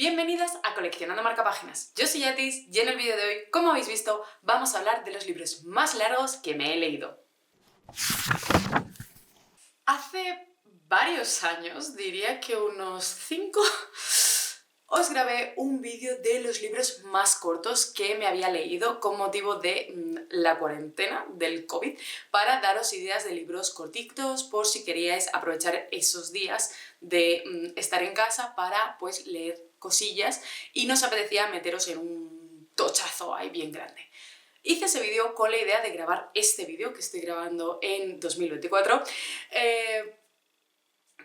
Bienvenidas a Coleccionando Marcapáginas. Yo soy Yatis y en el vídeo de hoy, como habéis visto, vamos a hablar de los libros más largos que me he leído. Hace varios años, diría que unos 5, os grabé un vídeo de los libros más cortos que me había leído con motivo de la cuarentena del COVID, para daros ideas de libros cortitos por si queríais aprovechar esos días de estar en casa para pues leer cosillas y no os apetecía meteros en un tochazo ahí bien grande. Hice ese vídeo con la idea de grabar este vídeo que estoy grabando en 2024,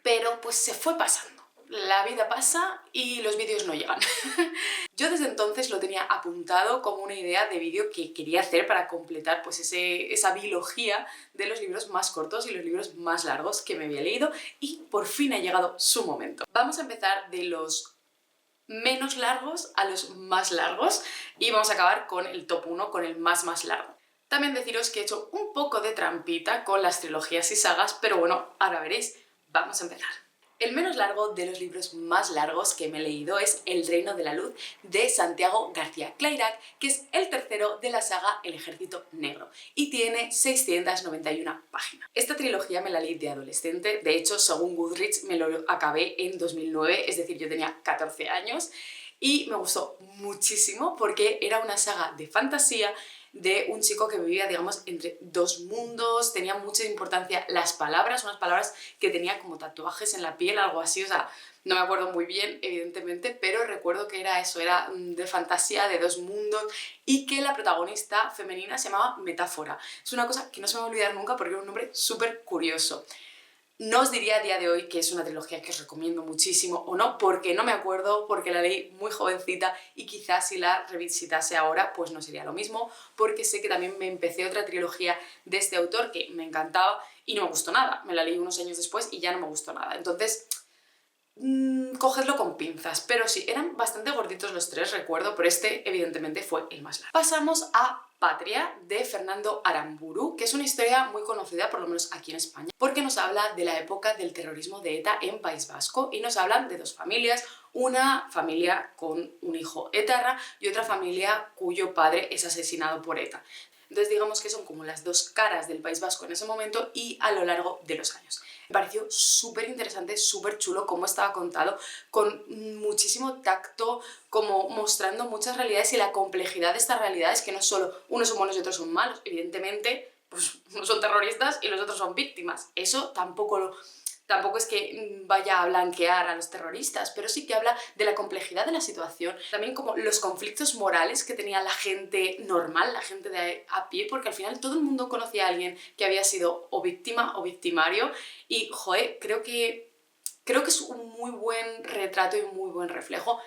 pero pues se fue pasando. La vida pasa y los vídeos no llegan. Yo desde entonces lo tenía apuntado como una idea de vídeo que quería hacer para completar pues esa biología de los libros más cortos y los libros más largos que me había leído, y por fin ha llegado su momento. Vamos a empezar de los menos largos a los más largos y vamos a acabar con el top 1, con el más largo. También deciros que he hecho un poco de trampita con las trilogías y sagas, pero bueno, ahora veréis. Vamos a empezar. El menos largo de los libros más largos que me he leído es El Reino de la Luz, de Santiago García Clairac, que es el tercero de la saga El Ejército Negro, y tiene 691 páginas. Esta trilogía me la leí de adolescente, de hecho, según Goodreads, me lo acabé en 2009, es decir, yo tenía 14 años, y me gustó muchísimo porque era una saga de fantasía de un chico que vivía, digamos, entre dos mundos. Tenía mucha importancia las palabras, unas palabras que tenía como tatuajes en la piel, algo así, o sea, no me acuerdo muy bien, evidentemente, pero recuerdo que era eso, era de fantasía, de dos mundos, y que la protagonista femenina se llamaba Metáfora. Es una cosa que no se me va a olvidar nunca porque era un nombre súper curioso. No os diría a día de hoy que es una trilogía que os recomiendo muchísimo o no, porque no me acuerdo, porque la leí muy jovencita y quizás si la revisitase ahora pues no sería lo mismo, porque sé que también me empecé otra trilogía de este autor que me encantaba y no me gustó nada. Me la leí unos años después y ya no me gustó nada. Entonces, cogedlo con pinzas, pero sí, eran bastante gorditos los tres, recuerdo, pero este evidentemente fue el más largo. Pasamos a Patria, de Fernando Aramburu, que es una historia muy conocida, por lo menos aquí en España, porque nos habla de la época del terrorismo de ETA en País Vasco y nos hablan de dos familias, una familia con un hijo etarra y otra familia cuyo padre es asesinado por ETA. Entonces digamos que son como las dos caras del País Vasco en ese momento y a lo largo de los años. Me pareció súper interesante, súper chulo cómo estaba contado, con muchísimo tacto, como mostrando muchas realidades y la complejidad de estas realidades, que no solo unos son buenos y otros son malos. Evidentemente, pues unos son terroristas y los otros son víctimas. Eso tampoco es que vaya a blanquear a los terroristas, pero sí que habla de la complejidad de la situación, también como los conflictos morales que tenía la gente normal, la gente de a pie, porque al final todo el mundo conocía a alguien que había sido o víctima o victimario, y joder, creo que es un muy buen retrato y un muy buen reflejo.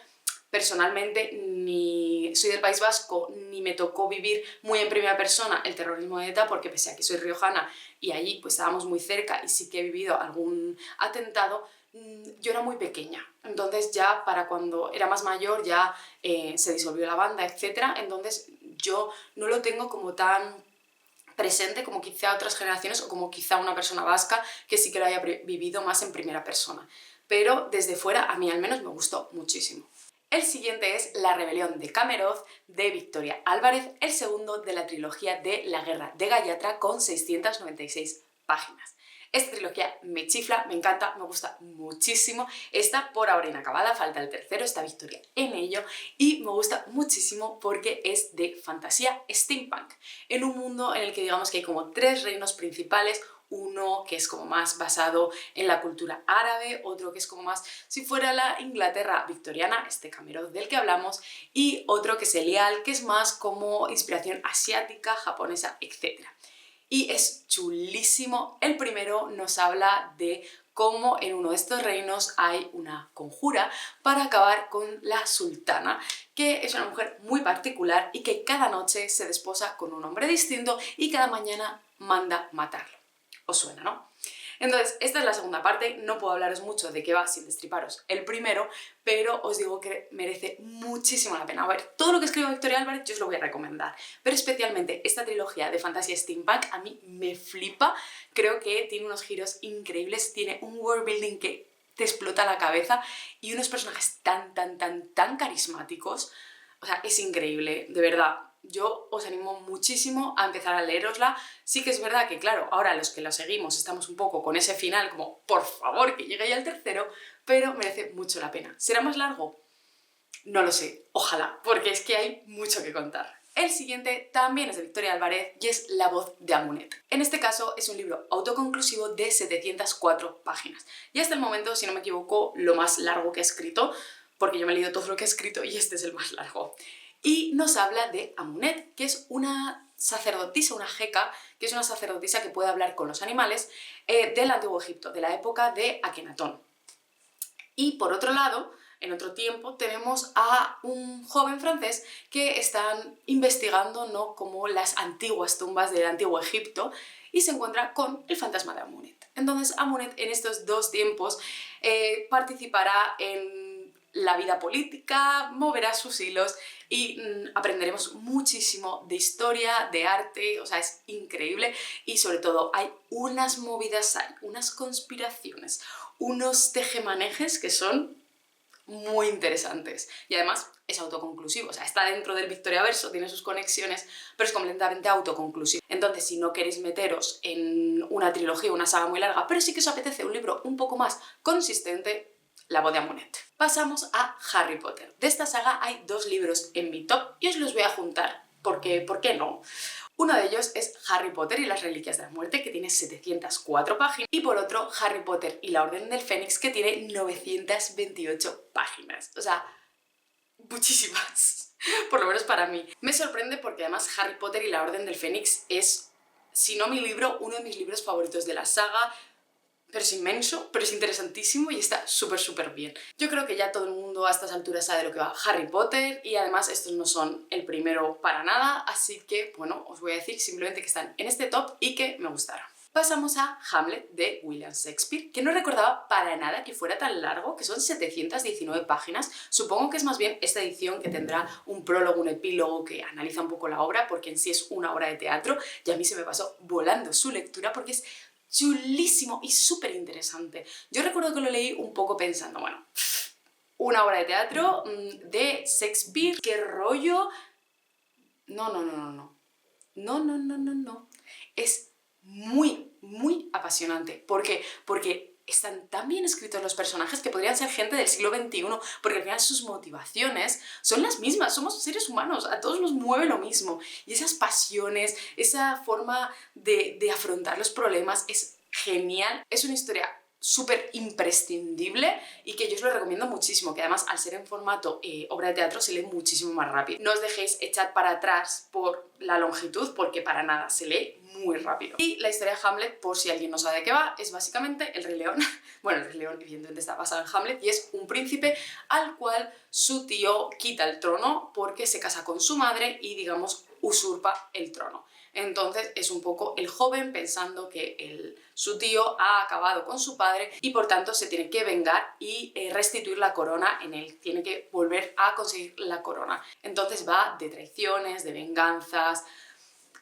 Personalmente ni soy del País Vasco ni me tocó vivir muy en primera persona el terrorismo de ETA, porque pese a que soy riojana y allí pues estábamos muy cerca y sí que he vivido algún atentado, yo era muy pequeña. Entonces ya para cuando era más mayor ya se disolvió la banda, etc. Entonces yo no lo tengo como tan presente como quizá otras generaciones o como quizá una persona vasca que sí que lo haya vivido más en primera persona. Pero desde fuera a mí al menos me gustó muchísimo. El siguiente es La rebelión de Cameroz, de Victoria Álvarez, el segundo de la trilogía de La guerra de Gallatra, con 696 páginas. Esta trilogía me chifla, me encanta, me gusta muchísimo. Está por ahora inacabada, falta el tercero, está Victoria en ello, y me gusta muchísimo porque es de fantasía steampunk, en un mundo en el que digamos que hay como tres reinos principales. Uno que es como más basado en la cultura árabe, otro que es como más si fuera la Inglaterra victoriana, este Cameroz del que hablamos, y otro que es Elial, que es más como inspiración asiática, japonesa, etc. Y es chulísimo. El primero nos habla de cómo en uno de estos reinos hay una conjura para acabar con la sultana, que es una mujer muy particular y que cada noche se desposa con un hombre distinto y cada mañana manda matarlo. ¿Os suena, no? Entonces, esta es la segunda parte, no puedo hablaros mucho de qué va sin destriparos el primero, pero os digo que merece muchísimo la pena. A ver, todo lo que escriba Victoria Álvarez yo os lo voy a recomendar, pero especialmente esta trilogía de fantasía steampunk a mí me flipa. Creo que tiene unos giros increíbles, tiene un world building que te explota la cabeza y unos personajes tan carismáticos. O sea, es increíble, de verdad. Yo os animo muchísimo a empezar a leerosla. Sí que es verdad que, claro, ahora los que la seguimos estamos un poco con ese final como, por favor, que llegue ya el tercero, pero merece mucho la pena. ¿Será más largo? No lo sé, ojalá, porque es que hay mucho que contar. El siguiente también es de Victoria Álvarez y es La voz de Amunet. En este caso es un libro autoconclusivo de 704 páginas. Y hasta el momento, si no me equivoco, lo más largo que he escrito, porque yo me he leído todo lo que he escrito y este es el más largo. Y nos habla de Amunet, que es una sacerdotisa, una jeca, que es una sacerdotisa que puede hablar con los animales del Antiguo Egipto, de la época de Akenatón. Y por otro lado, en otro tiempo, tenemos a un joven francés que están investigando, ¿no?, como las antiguas tumbas del Antiguo Egipto y se encuentra con el fantasma de Amunet. Entonces Amunet en estos dos tiempos participará en la vida política, moverá sus hilos y aprenderemos muchísimo de historia, de arte, o sea, es increíble y sobre todo hay unas movidas, hay unas conspiraciones, unos tejemanejes que son muy interesantes. Y además es autoconclusivo, o sea, está dentro del Victoriaverso, tiene sus conexiones, pero es completamente autoconclusivo. Entonces, si no queréis meteros en una trilogía, una saga muy larga, pero sí que os apetece un libro un poco más consistente, La voz de Amunet. Pasamos a Harry Potter. De esta saga hay dos libros en mi top y os los voy a juntar, porque ¿por qué no? Uno de ellos es Harry Potter y las Reliquias de la Muerte, que tiene 704 páginas, y por otro, Harry Potter y la Orden del Fénix, que tiene 928 páginas. O sea, muchísimas, por lo menos para mí. Me sorprende porque además Harry Potter y la Orden del Fénix es, si no mi libro, uno de mis libros favoritos de la saga, pero es inmenso, pero es interesantísimo y está súper bien. Yo creo que ya todo el mundo a estas alturas sabe de lo que va Harry Potter y además estos no son el primero para nada, así que, bueno, os voy a decir simplemente que están en este top y que me gustaron. Pasamos a Hamlet de William Shakespeare, que no recordaba para nada que fuera tan largo, que son 719 páginas. Supongo que es más bien esta edición que tendrá un prólogo, un epílogo que analiza un poco la obra, porque en sí es una obra de teatro y a mí se me pasó volando su lectura porque es chulísimo y súper interesante. Yo recuerdo que lo leí un poco pensando, bueno, una obra de teatro de Shakespeare, qué rollo. No. Es muy apasionante. ¿Por qué? Porque están tan bien escritos los personajes que podrían ser gente del siglo XXI, porque al final sus motivaciones son las mismas, somos seres humanos, a todos nos mueve lo mismo. Y esas pasiones, esa forma de afrontar los problemas es genial. Es una historia súper imprescindible y que yo os lo recomiendo muchísimo, que además al ser en formato obra de teatro se lee muchísimo más rápido. No os dejéis echar para atrás por la longitud porque para nada, se lee muy rápido. Y la historia de Hamlet, por si alguien no sabe de qué va, es básicamente el Rey León. Bueno, el Rey León evidentemente está basado en Hamlet y es un príncipe al cual su tío quita el trono porque se casa con su madre y, digamos, usurpa el trono. Entonces es un poco el joven pensando que su tío ha acabado con su padre y por tanto se tiene que vengar y restituir la corona en él, tiene que volver a conseguir la corona. Entonces va de traiciones, de venganzas,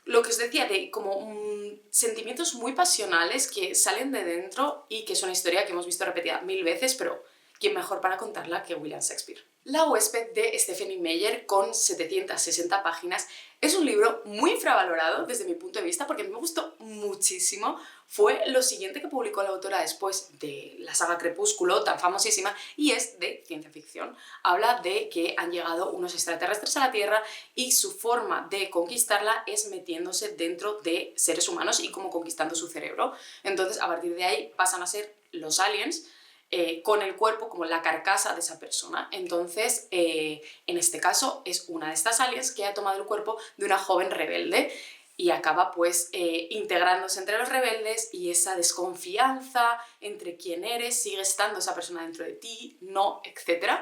lo que os decía, de como sentimientos muy pasionales que salen de dentro y que es una historia que hemos visto repetida 1000 veces, pero ¿quién mejor para contarla que William Shakespeare? La huésped de Stephenie Meyer, con 760 páginas, es un libro muy infravalorado desde mi punto de vista porque me gustó muchísimo. Fue lo siguiente que publicó la autora después de la saga Crepúsculo, tan famosísima, y es de ciencia ficción. Habla de que han llegado unos extraterrestres a la Tierra y su forma de conquistarla es metiéndose dentro de seres humanos y como conquistando su cerebro. Entonces, a partir de ahí pasan a ser los aliens, con el cuerpo como la carcasa de esa persona. Entonces, en este caso, es una de estas aliens que ha tomado el cuerpo de una joven rebelde y acaba pues integrándose entre los rebeldes y esa desconfianza entre quién eres, sigue estando esa persona dentro de ti, no, etc.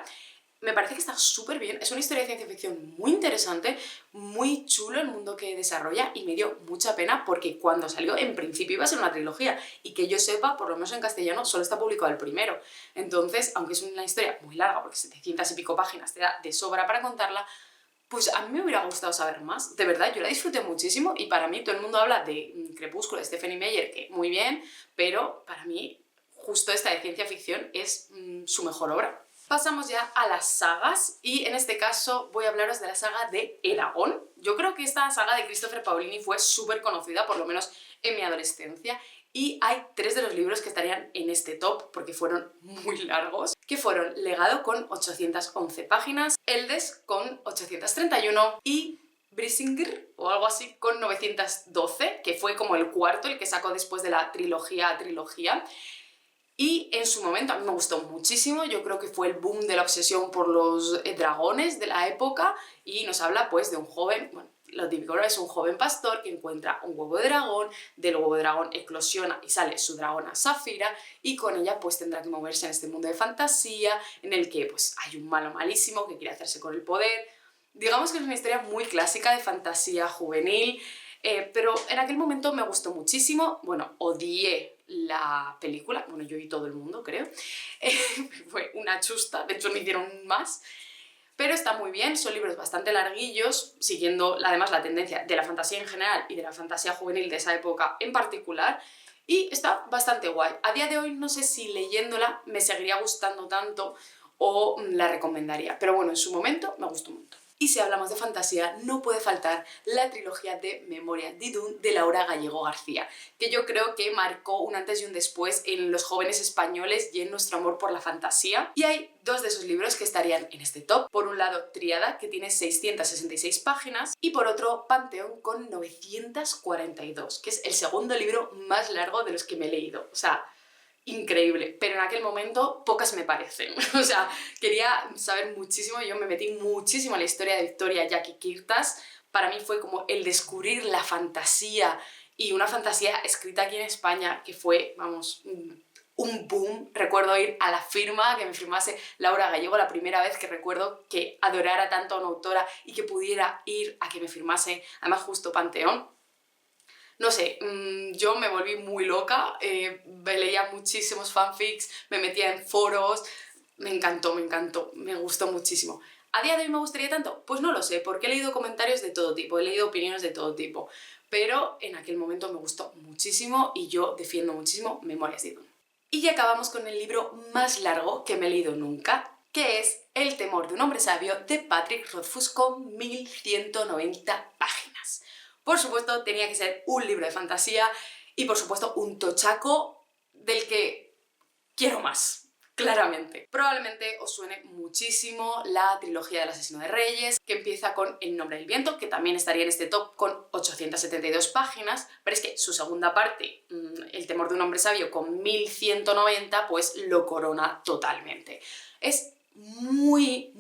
Me parece que está súper bien, es una historia de ciencia ficción muy interesante, muy chulo el mundo que desarrolla y me dio mucha pena porque cuando salió en principio iba a ser una trilogía y que yo sepa, por lo menos en castellano, solo está publicado el primero. Entonces, aunque es una historia muy larga, porque 700 y pico páginas te da de sobra para contarla, pues a mí me hubiera gustado saber más. De verdad, yo la disfruté muchísimo y para mí todo el mundo habla de Crepúsculo, de Stephenie Meyer, que muy bien, pero para mí justo esta de ciencia ficción es su mejor obra. Pasamos ya a las sagas y en este caso voy a hablaros de la saga de Eragon. Yo creo que esta saga de Christopher Paolini fue súper conocida, por lo menos en mi adolescencia, y hay 3 de los libros que estarían en este top porque fueron muy largos, que fueron Legado con 811 páginas, Eldes con 831 y Brisingr o algo así con 912, que fue como el cuarto, el que sacó después de la trilogía. Y en su momento a mí me gustó muchísimo, yo creo que fue el boom de la obsesión por los dragones de la época y nos habla pues de un joven, bueno, lo típico, ¿no? Es un joven pastor que encuentra un huevo de dragón, del huevo de dragón eclosiona y sale su dragona Safira y con ella pues tendrá que moverse en este mundo de fantasía en el que pues hay un malo malísimo que quiere hacerse con el poder. Digamos que es una historia muy clásica de fantasía juvenil, pero en aquel momento me gustó muchísimo, bueno, odié la película, bueno, yo y todo el mundo, creo, fue una chusta, de hecho me hicieron más, pero está muy bien, son libros bastante larguillos, siguiendo además la tendencia de la fantasía en general y de la fantasía juvenil de esa época en particular, y está bastante guay. A día de hoy no sé si leyéndola me seguiría gustando tanto o la recomendaría, pero bueno, en su momento me gustó mucho. Y si hablamos de fantasía, no puede faltar la trilogía de Memorias d'Idun de Laura Gallego García, que yo creo que marcó un antes y un después en los jóvenes españoles y en nuestro amor por la fantasía. Y hay 2 de esos libros que estarían en este top. Por un lado, Tríada, que tiene 666 páginas, y por otro, Panteón, con 942, que es el segundo libro más largo de los que me he leído. O sea, increíble, pero en aquel momento pocas me parecen. O sea, quería saber muchísimo, yo me metí muchísimo en la historia de Victoria Jackie Kirtas. Para mí fue como el descubrir la fantasía y una fantasía escrita aquí en España que fue, vamos, un boom. Recuerdo ir a la firma, que me firmase Laura Gallego, la primera vez que recuerdo que adorara tanto a una autora y que pudiera ir a que me firmase, además justo Panteón. No sé, yo me volví muy loca, leía muchísimos fanfics, me metía en foros, me encantó, me gustó muchísimo. ¿A día de hoy me gustaría tanto? Pues no lo sé, porque he leído comentarios de todo tipo, he leído opiniones de todo tipo, pero en aquel momento me gustó muchísimo y yo defiendo muchísimo Memorias d'Idun. Y ya acabamos con el libro más largo que me he leído nunca, que es El temor de un hombre sabio de Patrick Rothfuss con 1190 páginas. Por supuesto, tenía que ser un libro de fantasía y, por supuesto, un tochaco del que quiero más, claramente. Probablemente os suene muchísimo la trilogía del asesino de reyes, que empieza con El nombre del viento, que también estaría en este top con 872 páginas, pero es que su segunda parte, El temor de un hombre sabio, con 1190, pues lo corona totalmente. Es muy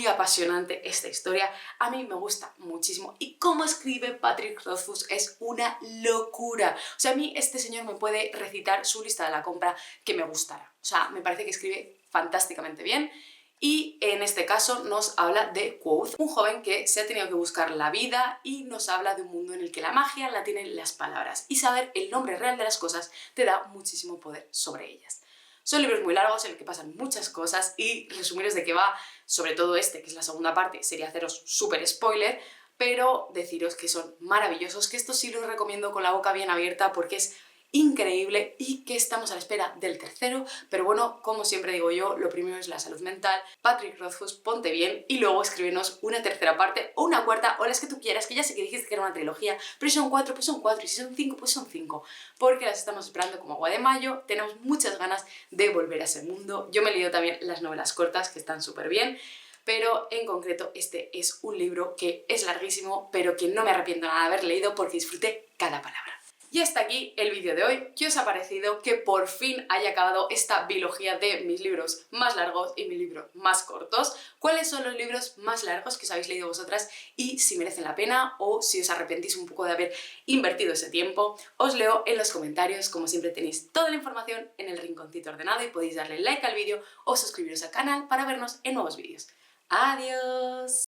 apasionante esta historia, a mí me gusta muchísimo y cómo escribe Patrick Rothfuss es una locura. O sea, a mí este señor me puede recitar su lista de la compra que me gustará. O sea, me parece que escribe fantásticamente bien y en este caso nos habla de Quoth, un joven que se ha tenido que buscar la vida y nos habla de un mundo en el que la magia la tienen las palabras y saber el nombre real de las cosas te da muchísimo poder sobre ellas. Son libros muy largos en los que pasan muchas cosas y resumiros de qué va, sobre todo este, que es la segunda parte, sería haceros súper spoiler, pero deciros que son maravillosos, que estos sí los recomiendo con la boca bien abierta porque es increíble y que estamos a la espera del tercero, pero bueno, como siempre digo yo, lo primero es la salud mental. Patrick Rothfuss, ponte bien y luego escríbenos una tercera parte o una cuarta o las que tú quieras, que ya sé que dijiste que era una trilogía, pero si son 4 pues son 4 y si son 5 pues son 5, porque las estamos esperando como agua de mayo, tenemos muchas ganas de volver a ese mundo. Yo me he leído también las novelas cortas que están súper bien, pero en concreto este es un libro que es larguísimo, pero que no me arrepiento nada de haber leído porque disfruté cada palabra. Y hasta aquí el vídeo de hoy. ¿Qué os ha parecido que por fin haya acabado esta biología de mis libros más largos y mis libros más cortos? ¿Cuáles son los libros más largos que os habéis leído vosotras y si merecen la pena o si os arrepentís un poco de haber invertido ese tiempo? Os leo en los comentarios. Como siempre tenéis toda la información en el rinconcito ordenado y podéis darle like al vídeo o suscribiros al canal para vernos en nuevos vídeos. ¡Adiós!